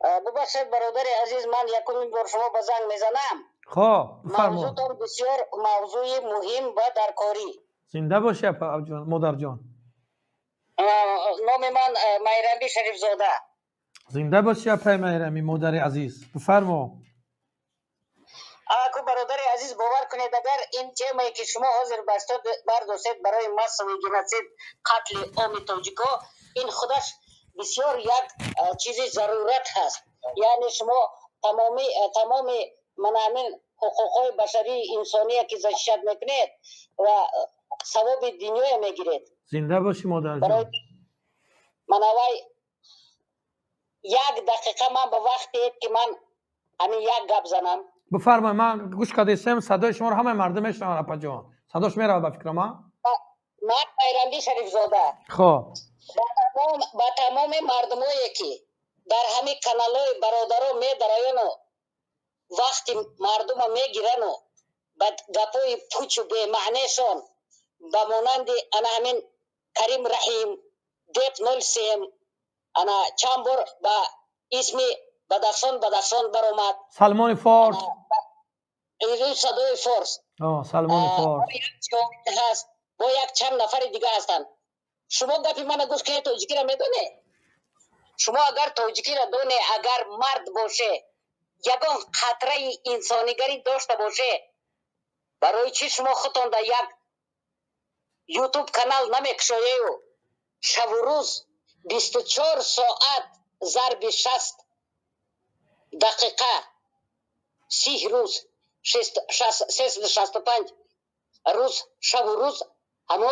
ببخشید برادر عزیز، من یکمین بار شما به زنگ میزنم. خب بفرمایید. موضوعتان بسیار موضوع مهم و درکاری. زنده باشی مادر جان. نام من میرمی شریف زاده. زنده باشی اپای میرمی مادر عزیز. بفرما. اکو برادر عزیز باور کنید اگر این تیمی که شما حاضر برداشتید برای مساوی جنسیت قتل عام تاجیکا، این خودش بسیار یک چیز ضرورت هست. یعنی شما تمام منامین حقوقهای بشری انسانی که زشت میکنید و ثواب دنیا میگیرید. زنده باشی مادر جان. منوای یک دقیقه من به وقتی که من همین یک گپ زنم. بفرمایید. من گوش کردم صدای شما رو همه مردم میشنون اپا جان. صداش میره به فکر من میرمی شریف زاده. خب با تمام مردمایی که در همین کانالای برادرها میدرین و وقتی مردم میگیرن و بعد گپای پوچ و به معنیشان به مانند انا همین کریم رحیم دیپ 03 انا چند بار با اسم بدخشان برآمد. سلمان فارس. این صدای فارس. سلمان فارس هست با یک چند نفر دیگه هستن. شما گپی من گوش که توجیکی را میدونه. شما اگر توجیکی را دونه، اگر مرد باشه، یگان خطره انسانیگری داشته باشه، برای چی شما خودتان در یک یوتیوب کانال نمیکشایید و شب و روز 24 ساعت ضرب 60 دقیقه 30 روز 365 روز شب و روز همه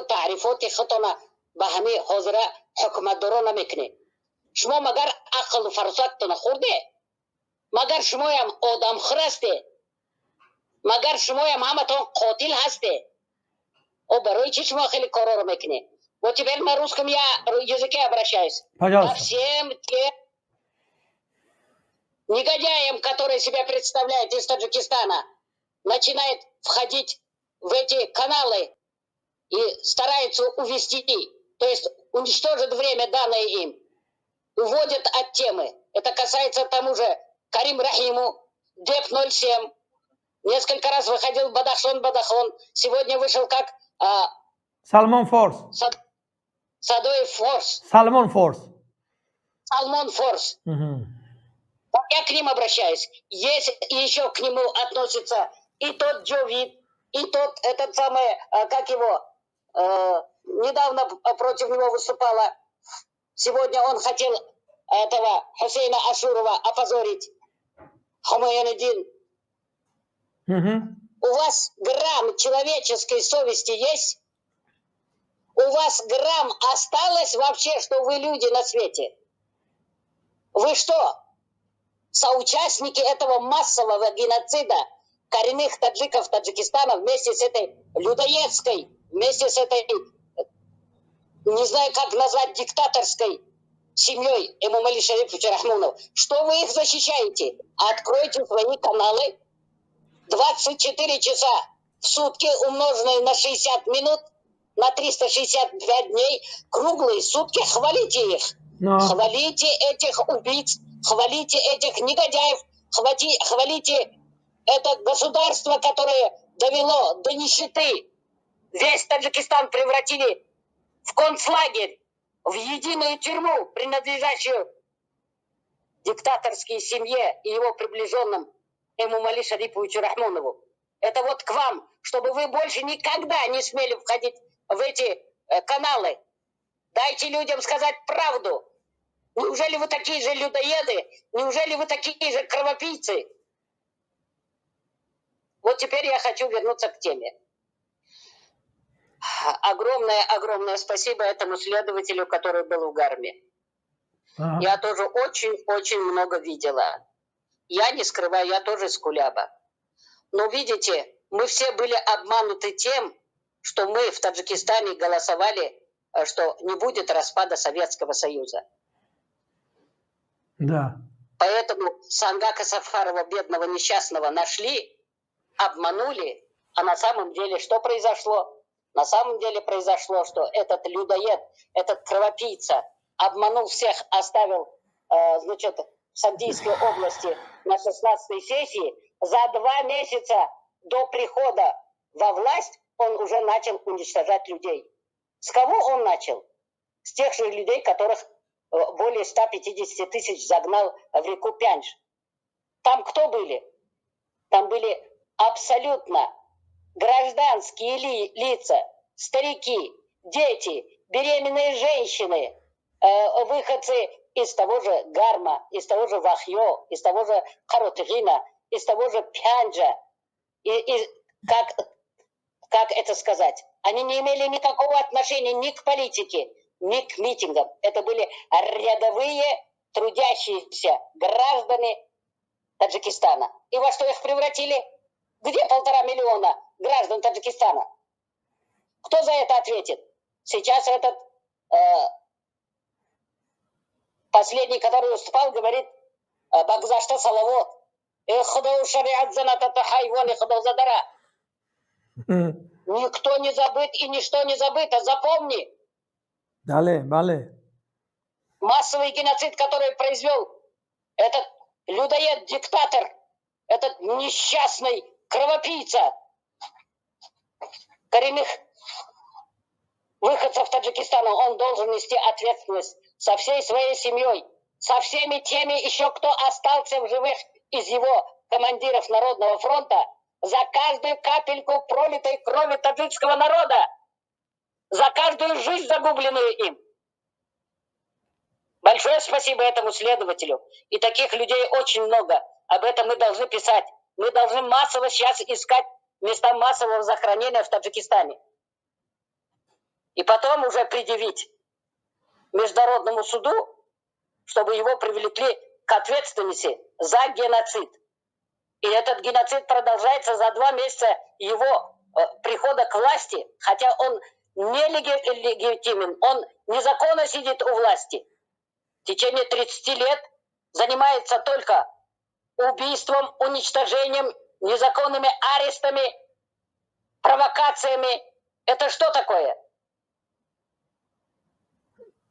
تعریفات خودتان به همه حاضره حکومت دارا نمیکنه. شما مگر عقل و فرزتتان خورده؟ مگر شما هم آدم خور هسته؟ مگر شما هم همتان قاتل هسته؟ او برای چی شما خیلی کارا رو میکنه؟ و теперь на русском я языке обращаюсь. Ко всем тем негодяям, которые себя представляют из Таджикистана, начинает входить в эти каналы и старается увести, то есть уничтожит время, данное им, уводят от темы. Это касается тому же Карим Рахиму, Деп 07. Несколько раз выходил Бадахон. Сегодня вышел как... Salman Force. Садой Форс. Salman Force. Salman Force. Я к ним обращаюсь. Если еще к нему относится и тот Джовид, и тот этот самый, как его, недавно против него выступала. Сегодня он хотел этого Хусейна Ашурова опозорить. Хумайнуддин. У вас грамм человеческой совести есть? У вас грамм осталось вообще, что вы люди на свете? Вы что, соучастники этого массового геноцида коренных таджиков Таджикистана вместе с этой людоедской, вместе с этой, не знаю как назвать, диктаторской семьей Эмомали Шарифовича Рахмонова? Что вы их защищаете? Откройте свои каналы. 24 часа в сутки, умноженные на 60 минут, на 365 дней, круглые сутки, хвалите их. Хвалите этих убийц, хвалите этих негодяев, хвалите это государство, которое довело до нищеты. Весь Таджикистан превратили в концлагерь, в единую тюрьму, принадлежащую диктаторской семье и его приближенным Эмомали Шарифовичу Рахмонову. Это вот к вам, чтобы вы больше никогда не смели входить в эти каналы. Дайте людям сказать правду. Неужели вы такие же людоеды? Неужели вы такие же кровопийцы? Вот теперь я хочу вернуться к теме. Огромное спасибо этому следователю, который был в Гарме. Я тоже очень много видела. Я не скрываю, я тоже из Кулеба. Но видите, мы все были обмануты тем, что мы в Таджикистане голосовали, что не будет распада Советского Союза. Да. Поэтому Сангака Сафарова, бедного несчастного, нашли, обманули. А на самом деле что произошло? На самом деле произошло, что этот людоед, этот кровопийца обманул всех, оставил, в Сагдийской области на 16-й сессии, за 2 месяца до прихода во власть он уже начал уничтожать людей. С кого он начал? С тех же людей, которых более 150 тысяч загнал в реку Пянж. Там кто были? Там были абсолютно гражданские лица, старики, дети, беременные женщины, выходцы из того же Гарма, из того же Вахьё, из того же Харотгина, из того же Пянджа. И как это сказать? Они не имели никакого отношения ни к политике, ни к митингам. Это были рядовые трудящиеся граждане Таджикистана. И во что их превратили? Где 1,5 миллиона граждан Таджикистана? Кто за это ответит? Сейчас этот последний, который выступал, говорит: Багзашта Салавот. Никто не забыт и ничто не забыто. Запомни. Далее. Массовый геноцид, который произвел этот людоед-диктатор, этот несчастный кровопийца коренных выходцев Таджикистана, он должен нести ответственность со всей своей семьей, со всеми теми еще, кто остался в живых из его командиров Народного фронта, за каждую капельку пролитой крови таджикского народа, за каждую жизнь, загубленную им. Большое спасибо этому следователю. И таких людей очень много. Об этом мы должны писать. Мы должны массово сейчас искать места массового захоронения в Таджикистане. И потом уже предъявить Международному суду, чтобы его привлекли к ответственности за геноцид. И этот геноцид продолжается за 2 месяца его прихода к власти, хотя он нелегитимен, он незаконно сидит у власти. В течение 30 лет занимается только убийством, уничтожением, незаконными арестами, провокациями. Это что такое?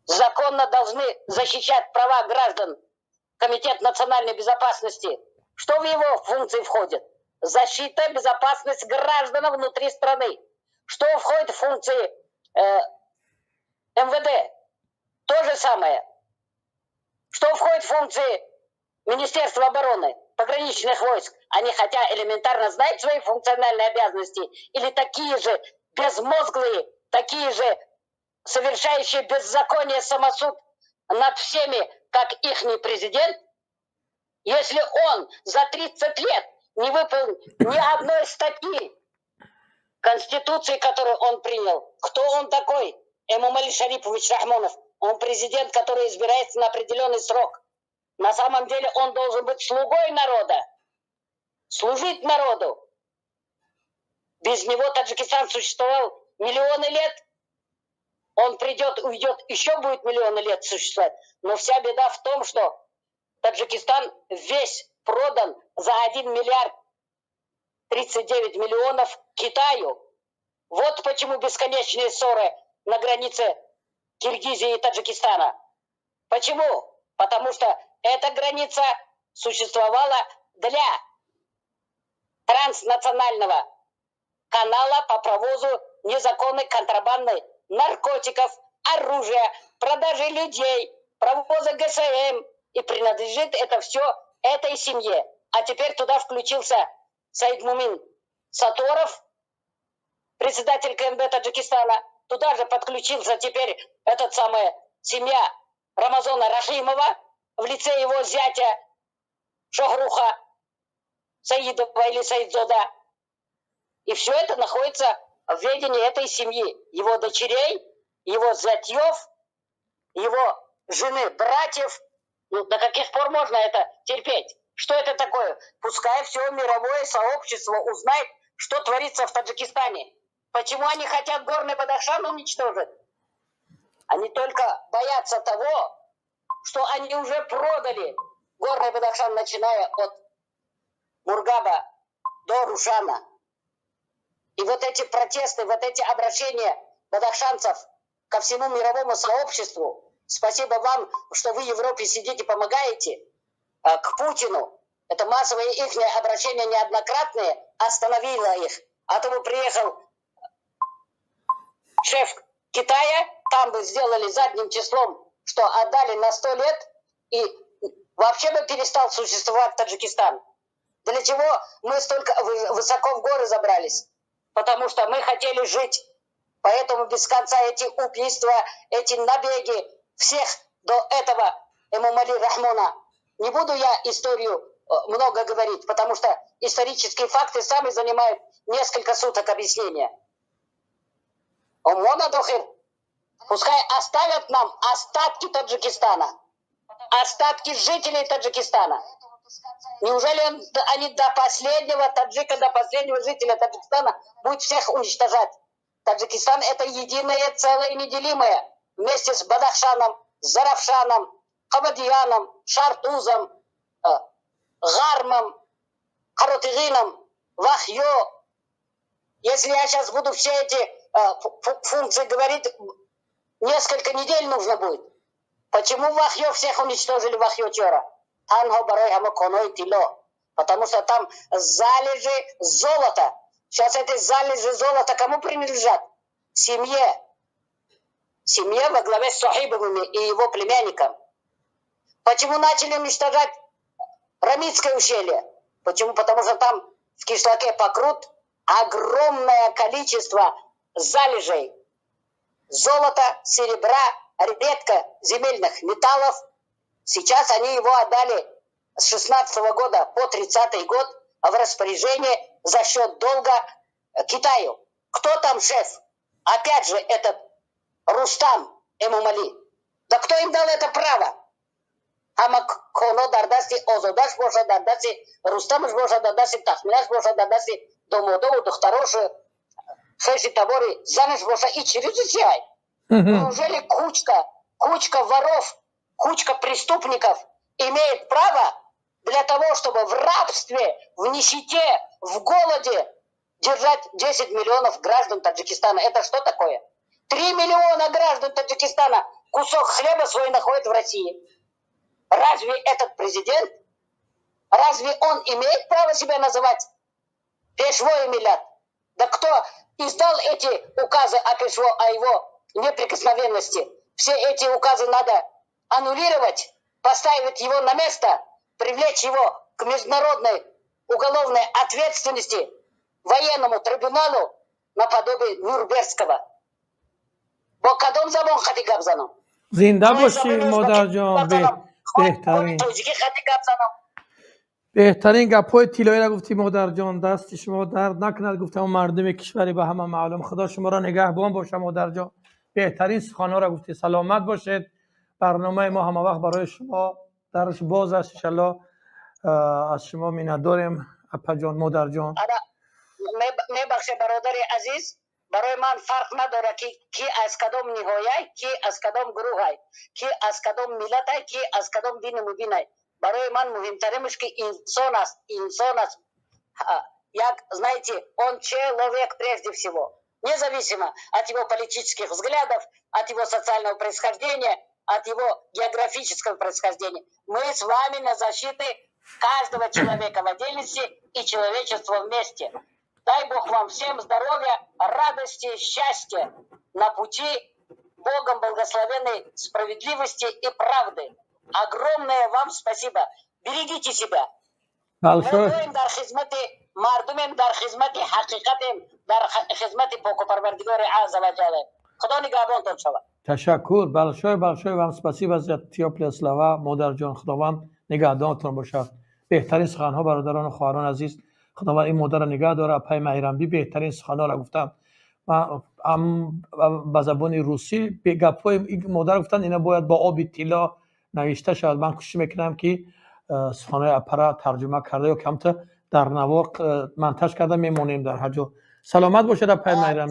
Законно должны защищать права граждан Комитет национальной безопасности. Что в его функции входит? Защита, безопасность граждан внутри страны. Что входит в функции МВД? То же самое. Что входит в функции Министерства обороны, пограничных войск? Они хотя элементарно знают свои функциональные обязанности, или такие же безмозглые, такие же совершающие беззаконие самосуд над всеми, как ихний президент, если он за 30 лет не выполнил ни одной статьи Конституции, которую он принял? Кто он такой? Эмомали Шарипович Рахмонов. Он президент, который избирается на определенный срок. На самом деле он должен быть слугой народа, служить народу. Без него Таджикистан существовал миллионы лет. Он придет, уйдет, еще будет миллионы лет существовать. Но вся беда в том, что Таджикистан весь продан за 1 миллиард 39 миллионов Китаю. Вот почему бесконечные ссоры на границе Киргизии и Таджикистана. Почему? Потому что эта граница существовала для транснационального канала по провозу незаконной контрабанды наркотиков, оружия, продажи людей, провоза ГСМ. И принадлежит это все этой семье. А теперь туда включился Саидмумин Саторов, председатель КНБ Таджикистана. Туда же подключился теперь эта самая семья Рамазона Рахимова в лице его зятя Шохруха Саидова или Саидзода. И все это находится в ведении этой семьи. Его дочерей, его зятьев, его жены, братьев. Ну, до каких пор можно это терпеть? Что это такое? Пускай все мировое сообщество узнает, что творится в Таджикистане. Почему они хотят Горный Бадахшан уничтожить? Они только боятся того, что они уже продали Горный Бадахшан, начиная от Мургаба до Рушана. И вот эти протесты, вот эти обращения бадахшанцев ко всему мировому сообществу, спасибо вам, что вы в Европе сидите, помогаете. к Путину, это массовое их обращение неоднократное, остановило их. А то бы приехал шеф Китая, там бы сделали задним числом, что отдали на 100 лет, и вообще бы перестал существовать Таджикистан. Для чего мы столько высоко в горы забрались? Потому что мы хотели жить. Поэтому без конца эти убийства, эти набеги всех до этого Эмомали Рахмона. Не буду я историю много говорить, потому что исторические факты сами занимают несколько суток объяснения. Пускай оставят нам остатки Таджикистана, остатки жителей Таджикистана. Неужели они до последнего таджика, до последнего жителя Таджикистана будут всех уничтожать? Таджикистан это единое целое и неделимое. Вместе с Бадахшаном, Заравшаном, Кабадияном, Шартузом, Гармом, Харотыгином, Вахьё. Если я сейчас буду все эти функции говорить, несколько недель нужно будет. Почему Вахьё всех уничтожили, Вахьё Чора? Потому что там залежи золота. Сейчас эти залежи золота кому принадлежат? Семье. Семье во главе с Сахибовыми и его племянником. Почему начали уничтожать Рамитское ущелье? Почему? Потому что там в кишлаке Покрут огромное количество залежей золота, серебра, редко земельных металлов. Сейчас они его отдали с 16 года по 30 год в распоряжение за счет долга Китаю. Кто там шеф? Опять же этот Рустам Эмомали. Да кто им дал это право? Коно дардасти озодаш боша дардасти Рустамыш боша дардасти Тахминаш боша дардасти Домодову Духтароши Шеши Табори Занеш боша и чрезвычай. Неужели кучка воров, кучка преступников имеет право для того, чтобы в рабстве, в нищете, в голоде держать 10 миллионов граждан Таджикистана? Это что такое? 3 миллиона граждан Таджикистана кусок хлеба свой находит в России. Разве этот президент, разве он имеет право себя называть пешвой миллят? Да кто издал эти указы о его неприкосновенности? Все эти указы надо аннулировать, поставить его на место, привлечь его к международной уголовной ответственности, военному трибуналу наподобие Нюрнбергского. Бокадом забон хатигабзаном. زنده باشی مادر جان. بهترین گپ‌های طلایی را گفتی مادر جان. دست شما درد نکند. گفتم مردم کشوری به همه معلوم. خدا شما را نگهبان باشه مادر جان. بهترین سخن‌ها را گفتی. سلامت باشید. برنامه ما همه وقت برای شما درش باز است. ان شاءالله از شما می‌نداریم اپا جان مادر جان. میبخشه برادر عزیز، برای من فرق نداره که کی از کدام نهایه، کی از کدام گروه های، کی از کدام ملت های، کی از کدام دین مبین های. برای من مهمترینش که انسان است. انسان است. Як, знаете, он человек прежде всего. Независимо от его политических взглядов, от его социального происхождения, от его географического происхождения. Мы с вами на защите каждого человека в отдельности и человечества вместе. Дай Бог вам всем здоровья, радости, счастья на пути Богом благословенной справедливости и правды. Огромное вам спасибо. Берегите себя. Большое. مردم در خدمت حقیقت در خدمت پاکوپروردگار عز و جل. خدا نگهبانتون شود. تشکر. большое вам спасибо за теплые слова مادر جان. خداوند نگهدارتون باشد. بهترین سخن‌ها برادران و خواهران عزیز. خداوند این مادر را نگه داره. اپای مهرنبی بهترین سخن‌ها را گفتم. من با زبان روسی به گپ‌های این مادر گفتن اینا باید با آب طلا نوشته شود. من کوشش میکنم که سخن‌های اپا را ترجمه کرده یا کمتر در نواق منتج کرده میمونیم در هر جا. سلامت باشید اپای مهرنبی.